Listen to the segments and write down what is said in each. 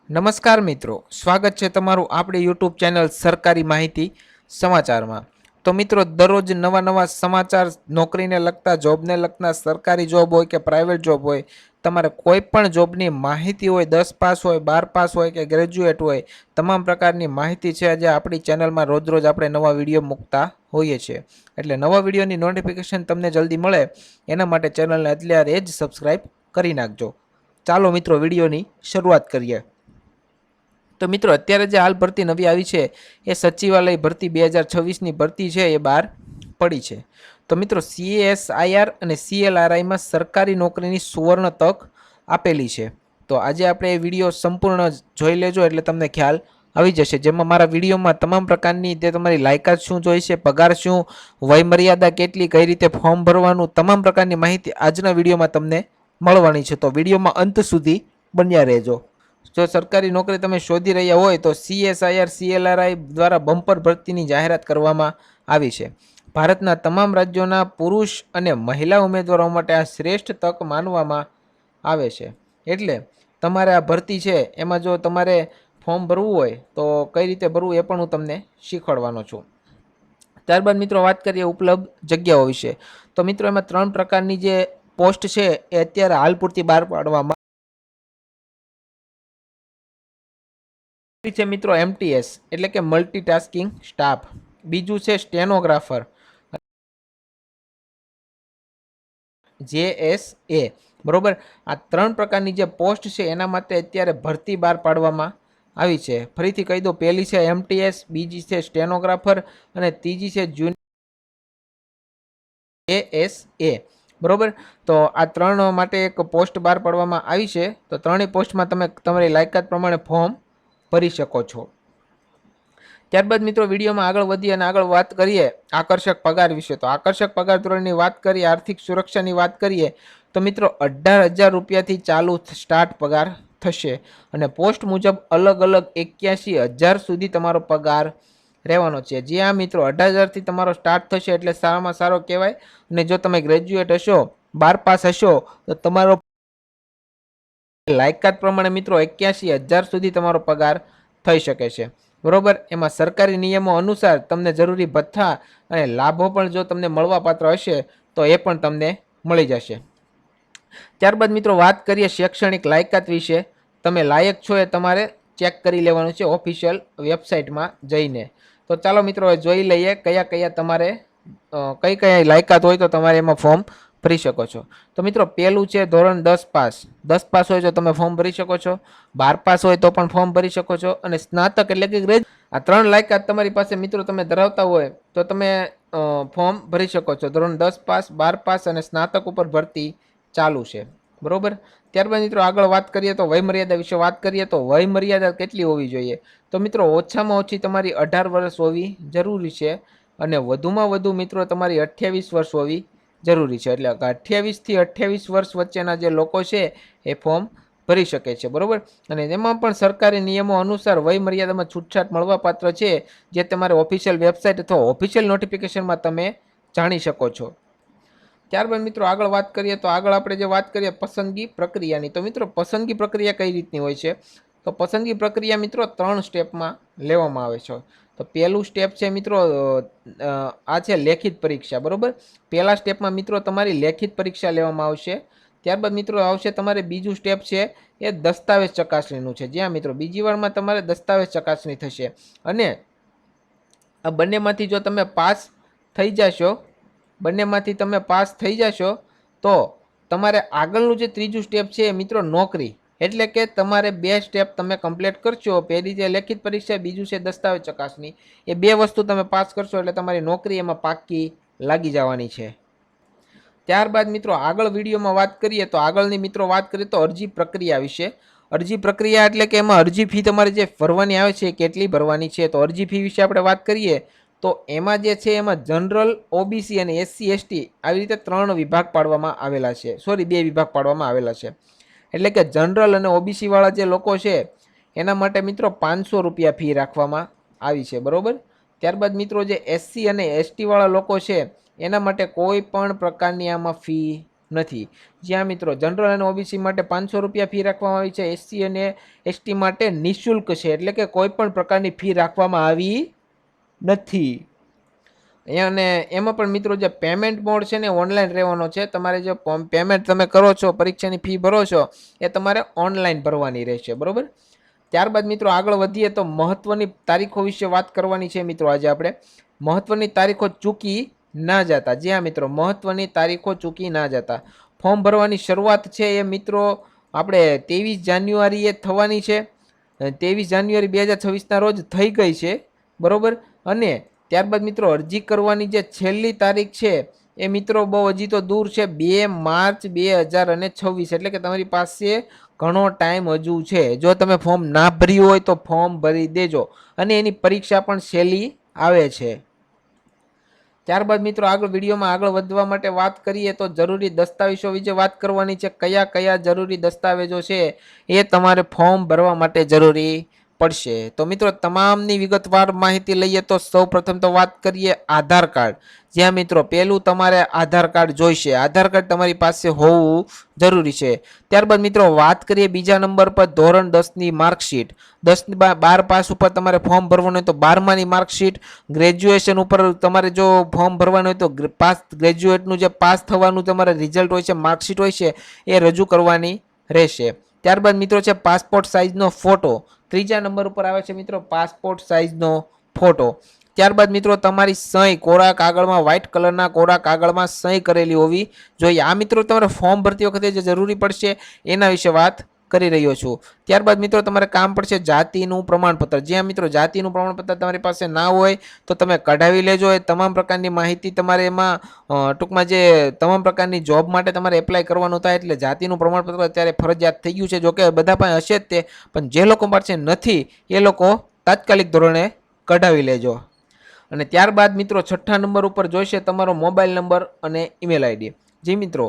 નમસ્કાર મિત્રો, સ્વાગત છે તમારું આપણી યુટ્યુબ ચેનલ સરકારી માહિતી સમાચારમાં। તો મિત્રો, દરરોજ નવા સમાચાર, નોકરીને લગતા, જોબને લગતા, સરકારી જોબ હોય કે પ્રાઇવેટ જોબ હોય, તમારે કોઈ પણ જોબની માહિતી હોય, 10 પાસ હોય, 12 પાસ હોય કે ગ્રેજ્યુએટ હોય, તમામ પ્રકારની માહિતી છે આજે આપણી ચેનલમાં રોજ આપણે નવા વિડીયો મૂકતા હોઈએ છીએ। એટલે નવા વિડીયોની નોટિફિકેશન તમને જલ્દી મળે એના માટે ચેનલને અત્યારે જ સબસ્ક્રાઇબ કરી નાખજો। ચાલો મિત્રો, વિડીયોની શરૂઆત કરીએ। તો મિત્રો, અત્યારે જે હાલ ભરતી નવી આવી છે એ સચિવાલય ભરતી 2026ની ભરતી છે એ બહાર પડી છે। તો મિત્રો, CSIR અને CLRIમાં સરકારી નોકરીની સુવર્ણ તક આપેલી છે। તો આજે આપણે એ વિડીયો સંપૂર્ણ જોઈ લેજો એટલે તમને ખ્યાલ આવી જશે, જેમાં મારા વિડીયોમાં તમામ પ્રકારની જે તમારી લાયકાત શું જોઈશે, પગાર શું, વય મર્યાદા કેટલી, કઈ રીતે ફોર્મ ભરવાનું, તમામ પ્રકારની માહિતી આજના વિડીયોમાં તમને મળવાની છે। તો વિડીયોમાં અંત સુધી બન્યા રહેજો। જો સરકારી નોકરી તમે શોધી રહ્યા હોય તો CSIR CLRI દ્વારા બમ્પર ભરતીની જાહેરાત કરવામાં આવી છે। ભારતના તમામ રાજ્યોના પુરુષ અને મહિલા ઉમેદવારો માટે આ શ્રેષ્ઠ તક માનવામાં આવે છે। એટલે તમારે આ ભરતી છે એમાં જો તમારે ફોર્મ ભરવું હોય તો કઈ રીતે ભરવું એ પણ હું તમને શીખવાડવાનો છું। ત્યારબાદ મિત્રો વાત કરીએ ઉપલબ્ધ જગ્યાઓ વિશે। તો મિત્રો, એમાં 3 પ્રકારની જે પોસ્ટ છે એ અત્યારે હાલ પૂરતી બહાર પાડવામાં છે। મિત્રો, MTS એટલે કે મલ્ટીટાસ્કિંગ સ્ટાફ, બીજું છે સ્ટેનોગ્રાફર JSA, બરોબર। આ 3 પ્રકારની જે પોસ્ટ છે એના માટે અત્યારે ભરતી બહાર પાડવામાં આવી છે। ફરીથી કહી દો, પહેલી છે MTS, બીજી છે સ્ટેનોગ્રાફર અને ત્રીજી છે JSA, બરોબર। તો આ 3 માટે એક પોસ્ટ બહાર પાડવામાં આવી છે। તો ત્રણેય પોસ્ટમાં તમે તમારી લાયકાત પ્રમાણે ફોર્મ ભરી શકો છો। ત્યારબાદ મિત્રો, વિડીયોમાં આગળ વધી અને આગળ વાત કરીએ આકર્ષક પગાર વિશે। તો આકર્ષક પગાર ધોરણની વાત કરીએ, આર્થિક સુરક્ષાની વાત કરીએ તો મિત્રો 18,000 રૂપિયાથી ચાલુ સ્ટાર્ટ પગાર થશે અને પોસ્ટ મુજબ અલગ 81,000 સુધી તમારો પગાર રહેવાનો છે। જે આ મિત્રો 18,000થી તમારો સ્ટાર્ટ થશે એટલે સારામાં સારો કહેવાય। અને જો તમે ગ્રેજ્યુએટ હશો, 12 પાસ હશો તો તમારો લાયકાત પ્રમાણે મિત્રો 81,000 સુધી તમારો પગાર થઈ શકે છે, બરોબર। એમાં સરકારી નિયમો અનુસાર તમને જરૂરી ભથ્થા અને લાભો પણ જો તમને મળવાપાત્ર હશે તો એ પણ તમને મળી જશે। ત્યારબાદ મિત્રો વાત કરીએ શૈક્ષણિક લાયકાત વિશે। તમે લાયક છો એ તમારે ચેક કરી લેવાનું છે ઓફિશિયલ વેબસાઇટમાં જઈને। તો ચાલો મિત્રો, જોઈ લઈએ કયા કયા તમારે કઈ લાયકાત હોય તો તમારે એમાં ફોર્મ ભરી શકો છો। તો મિત્રો, પહેલું છે ધોરણ 10 પાસ। 10 પાસ હોય તો તમે ફોર્મ ભરી શકો છો, 12 પાસ હોય તો પણ ફોર્મ ભરી શકો છો, અને સ્નાતક એટલે કે ગ્રેજ્યુએટ, આ 3 લાયકાત તમારી પાસે મિત્રો તમે ધરાવતા હોય તો તમે ફોર્મ ભરી શકો છો। ધોરણ 10 પાસ, 12 પાસ અને સ્નાતક ઉપર ભરતી ચાલુ છે, બરોબર। ત્યારબાદ મિત્રો આગળ વાત કરીએ તો વય મર્યાદા વિશે વાત કરીએ તો વય મર્યાદા કેટલી હોવી જોઈએ? તો મિત્રો, ઓછામાં ઓછી તમારી 18 વર્ષ હોવી જરૂરી છે અને વધુમાં વધુ મિત્રો તમારી 28 વર્ષ હોવી જરૂરી છે। એટલે 28 થી 28 વર્ષ વચ્ચેના જે લોકો છે એ ફોર્મ ભરી શકે છે, બરોબર। અને એમાં પણ સરકારી નિયમો અનુસાર વય મર્યાદામાં છૂટછાટ મળવાપાત્ર છે, જે તમારે ઓફિશિયલ વેબસાઇટ અથવા ઓફિશિયલ નોટિફિકેશનમાં તમે જાણી શકો છો। ત્યારબાદ મિત્રો આગળ વાત કરીએ તો આગળ આપણે જે વાત કરીએ પસંદગી પ્રક્રિયાની। તો મિત્રો, પસંદગી પ્રક્રિયા કઈ રીતની હોય છે? તો પસંદગી પ્રક્રિયા મિત્રો 3 સ્ટેપમાં લેવામાં આવે છે। તો પહેલું સ્ટેપ છે મિત્રો, આ છે લેખિત પરીક્ષા, બરોબર। પહેલા સ્ટેપમાં મિત્રો તમારી લેખિત પરીક્ષા લેવામાં આવશે। ત્યારબાદ મિત્રો આવશે તમારે બીજું સ્ટેપ છે એ દસ્તાવેજ ચકાસણીનું છે। જ્યાં મિત્રો બીજી વારમાં તમારે દસ્તાવેજ ચકાસણી થશે અને આ બંનેમાંથી જો તમે પાસ થઈ જશો, બંનેમાંથી તમે પાસ થઈ જશો તો તમારે આગળનું જે ત્રીજું સ્ટેપ છે મિત્રો નોકરી, એટલે કે તમારે 2 સ્ટેપ તમે કમ્પ્લીટ કરશો। પહેલી જે લેખિત પરીક્ષા, બીજું છે દસ્તાવેજ ચકાસણી, એ 2 વસ્તુ તમે પાસ કરશો એટલે તમારી નોકરી એમાં પાક્કી લાગી જવાની છે। ત્યારબાદ મિત્રો આગળ વિડીયોમાં વાત કરીએ તો આગળની મિત્રો વાત કરીએ તો અરજી પ્રક્રિયા વિશે। અરજી પ્રક્રિયા એટલે કે એમાં અરજી ફી તમારે જે ભરવાની આવે છે કેટલી ભરવાની છે? તો અરજી ફી વિશે આપણે વાત કરીએ તો એમાં જે છે એમાં જનરલ, OBC અને SC ST આવી રીતે 3 વિભાગ પાડવામાં આવેલા છે, સોરી 2 વિભાગ પાડવામાં આવેલા છે। એટલે કે જનરલ અને OBC વાળા જે લોકો છે એના માટે મિત્રો 500 રૂપિયા ફી રાખવામાં આવી છે, બરોબર। ત્યારબાદ મિત્રો જે SC અને ST વાળા લોકો છે એના માટે કોઈ પણ પ્રકારની આમાં ફી નથી. જ્યાં મિત્રો જનરલ અને ઓબીસી માટે 500 રૂપિયા ફી રાખવામાં આવી છે. એસસી અને એસટી માટે નિઃશુલ્ક છે, એટલે કે કોઈ પણ પ્રકારની ફી રાખવામાં આવી નથી. અને એમાં પણ મિત્રો જે પેમેન્ટ મોડ છે ને ઓનલાઈન રહેવાનો છે. તમારે જે પેમેન્ટ તમે કરો છો, પરીક્ષાની ફી ભરો છો, એ તમારે ઓનલાઈન ભરવાની રહેશે, બરોબર. ત્યારબાદ મિત્રો આગળ વધીએ તો મહત્વની તારીખો વિશે વાત કરવાની છે મિત્રો. આજે આપણે મહત્વની તારીખો ચૂકી ના જતા. જ્યાં મિત્રો મહત્વની તારીખો ચૂકી ના જતા. ફોર્મ ભરવાની શરૂઆત છે એ મિત્રો આપણે 23 જાન્યુઆરીએ થવાની છે. 23 જાન્યુઆરી 2026ના રોજ થઈ ગઈ છે, બરોબર. અને ત્યારબાદ મિત્રો અરજી કરવાની જે છેલ્લી તારીખ છે એ મિત્રો બહુ હજી તો દૂર છે, 2 માર્ચ 2026. એટલે કે તમારી પાસે ઘણો ટાઈમ હજુ છે. જો તમે ફોર્મ ના ભર્યું હોય તો ફોર્મ ભરી દેજો. અને એની પરીક્ષા પણ સહેલી આવે છે. ત્યારબાદ મિત્રો આગળ વિડીયોમાં આગળ વધવા માટે વાત કરીએ તો જરૂરી દસ્તાવેજો વિશે વાત કરવાની છે. કયા કયા જરૂરી દસ્તાવેજો છે એ તમારે ફોર્મ ભરવા માટે જરૂરી પડશે. તો મિત્રો તમામની વિગતવાર માહિતી લઈએ તો સૌ પ્રથમ તો વાત કરીએ આધાર કાર્ડ. જ્યાં મિત્રો પહેલું તમારે આધાર કાર્ડ જોઈશે. આધાર કાર્ડ તમારી પાસે હોવું જરૂરી છે. ત્યારબાદ મિત્રો વાત કરીએ બીજા નંબર પર ધોરણ 10ની માર્કશીટ. 10-12 પાસ ઉપર તમારે ફોર્મ ભરવાનું હોય તો 12માની માર્કશીટ. ગ્રેજ્યુએશન ઉપર તમારે જો ફોર્મ ભરવાનું હોય તો ગ્રેજ્યુએટનું જે પાસ થવાનું તમારે રિઝલ્ટ હોય છે, માર્કશીટ હોય છે, એ રજૂ કરવાની રહેશે. ત્યારબાદ મિત્રો છે પાસપોર્ટ સાઇઝનો ફોટો. ત્રીજા નંબર ઉપર આવે છે મિત્રો પાસપોર્ટ સાઇઝનો ફોટો. ત્યારબાદ મિત્રો તમારી સહી કોરા કાગળમાં, વ્હાઇટ કલરના કોરા કાગળમાં સહી કરેલી હોવી જોઈએ. આ મિત્રો તમારે ફોર્મ ભરતી વખતે જે જરૂરી પડશે એના વિશે વાત કરી રહ્યો છું. ત્યારબાદ મિત્રો તમારે કામ પડશે જાતિનું પ્રમાણપત્ર. જ્યાં મિત્રો જાતિનું પ્રમાણપત્ર તમારી પાસે ના હોય તો તમે કઢાવી લેજો. એ તમામ પ્રકારની માહિતી તમારે એમાં ટૂંકમાં જે તમામ પ્રકારની જોબ માટે તમારે એપ્લાય કરવાનું થાય એટલે જાતિનું પ્રમાણપત્ર અત્યારે ફરજિયાત થઈ ગયું છે. જોકે બધા પાસે હશે જ તે, પણ જે લોકો પાસે નથી એ લોકો તાત્કાલિક ધોરણે કઢાવી લેજો. અને ત્યારબાદ મિત્રો 6થા નંબર ઉપર જોઈશે તમારો મોબાઈલ નંબર અને ઈમેલ આઈડી. જી મિત્રો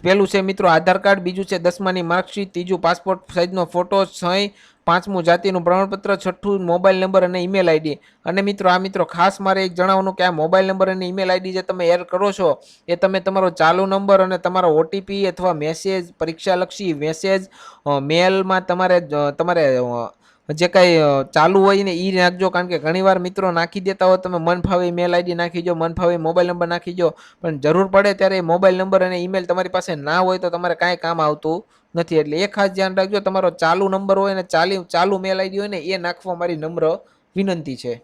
પહેલું છે મિત્રો આધાર કાર્ડ, બીજું છે 10માની માર્કશીટ, ત્રીજું પાસપોર્ટ સાઇઝનો ફોટો, સહી, 5મું જાતિનું પ્રમાણપત્ર, 6થું મોબાઈલ નંબર અને ઈમેલ આઈડી. અને મિત્રો આ મિત્રો ખાસ મારે એક જણાવવાનું કે આ મોબાઈલ નંબર અને ઈમેલ આઈડી જે તમે એડ કરો છો એ તમે તમારો ચાલુ નંબર અને તમારો ઓટીપી અથવા મેસેજ, પરીક્ષાલક્ષી મેસેજ, મેલમાં તમારે જે કાંઈ ચાલુ હોય ને એ નાખજો. કારણ કે ઘણીવાર મિત્રો નાખી દેતા હોય તમે મન ફાવે મેલ આઈડી નાખી દો, મન ફાવે મોબાઈલ નંબર નાખી દો, પણ જરૂર પડે ત્યારે મોબાઈલ નંબર અને ઈમેલ તમારી પાસે ના હોય તો તમારે કાંઈ કામ આવતું નથી. એટલે એ ખાસ ધ્યાન રાખજો. તમારો ચાલુ નંબર હોય ને ચાલુ મેલ આઈડી હોય ને એ નાખવા મારી નમ્ર વિનંતી છે.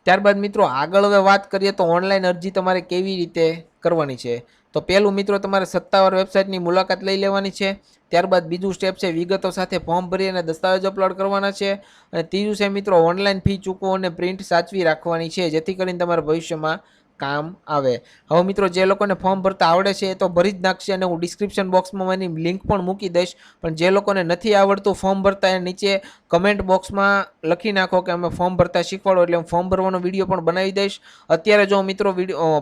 ત્યારબાદ મિત્રો આગળ હવે વાત કરીએ તો ઓનલાઈન અરજી તમારે કેવી રીતે કરવાની છે. તો પહેલું મિત્રો તમારે સત્તાવાર વેબસાઇટની મુલાકાત લઈ લેવાની છે. ત્યારબાદ બીજું સ્ટેપ છે વિગતો સાથે ફોર્મ ભરી અને દસ્તાવેજ અપલોડ કરવાના છે. અને ત્રીજું છે મિત્રો ઓનલાઈન ફી ચૂકવો અને પ્રિન્ટ સાચવી રાખવાની છે, જેથી કરીને તમારા ભવિષ્યમાં કામ આવે. હવે મિત્રો જે લોકોને ફોર્મ ભરતા આવડે છે એ તો ભરી જ નાખશે અને હું ડિસ્ક્રિપ્શન બોક્સમાં એની લિંક પણ મૂકી દઈશ. પણ જે લોકોને નથી આવડતું ફોર્મ ભરતા એ નીચે કમેન્ટ બોક્સમાં લખી નાખો કે અમે ફોર્મ ભરતા શીખવાડો, એટલે હું ફોર્મ ભરવાનો વિડીયો પણ બનાવી દઈશ. અત્યારે જો મિત્રો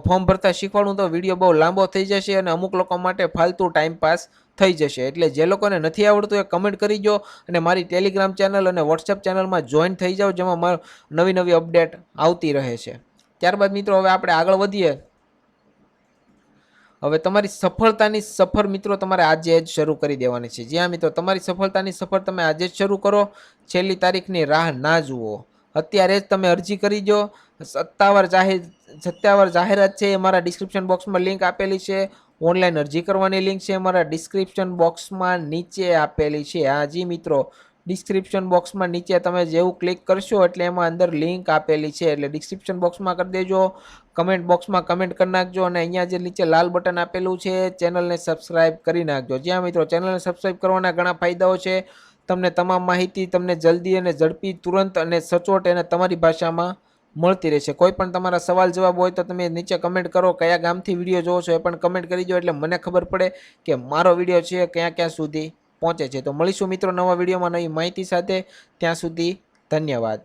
ફોર્મ ભરતા શીખવાડું તો વિડીયો બહુ લાંબો થઈ જશે અને અમુક લોકો માટે ફાલતુ ટાઈમ પાસ થઈ જશે. એટલે જે લોકોને નથી આવડતું એ કમેન્ટ કરી દો અને મારી ટેલિગ્રામ ચેનલ અને વોટ્સએપ ચેનલમાં જોઈન થઈ જાઓ, જેમાં નવી અપડેટ આવતી રહે છે. ત્યારબાદ મિત્રો હવે આપણે આગળ વધીએ. હવે તમારી સફળતાની સફર મિત્રો તમારે આજે જ શરૂ કરી દેવાની છે. જ્યાં મિત્રો તમારી સફળતાની સફર તમે આજે જ શરૂ કરો. છેલ્લી તારીખની રાહ ના જુઓ, અત્યારે જ તમે અરજી કરી દો. સત્તાવાર જાહેરાત છે એ મારા ડિસ્ક્રિપ્શન બોક્સમાં લિંક આપેલી છે. ઓનલાઈન અરજી કરવાની લિંક છે મારા ડિસ્ક્રિપ્શન બોક્સમાં નીચે આપેલી છે. હા જી મિત્રો, ડિસ્ક્રિપ્શન બોક્સમાં નીચે તમે જેવું ક્લિક કરશો એટલે એમાં અંદર લિંક આપેલી છે, એટલે ડિસ્ક્રિપ્શન બોક્સમાં કરી દેજો. કમેન્ટ બોક્સમાં કમેન્ટ કરી નાખજો અને અહીંયા જે નીચે લાલ બટન આપેલું છે ચેનલને સબસ્ક્રાઈબ કરી નાખજો. જ્યાં મિત્રો ચેનલને સબસ્ક્રાઈબ કરવાના ઘણા ફાયદાઓ છે. તમને તમામ માહિતી તમને જલ્દી અને ઝડપી, તુરંત અને સચોટ અને તમારી ભાષામાં મળતી રહેશે. કોઈ પણ તમારા સવાલ જવાબ હોય તો તમે નીચે કમેન્ટ કરો. કયા ગામથી વિડીયો જોવો છો એ પણ કમેન્ટ કરી દો, એટલે મને ખબર પડે કે મારો વિડીયો છે ક્યાં સુધી પહોંચે છે. તો મળીશું મિત્રો નવા વિડીયોમાં નવી માહિતી સાથે. ત્યાં સુધી ધન્યવાદ.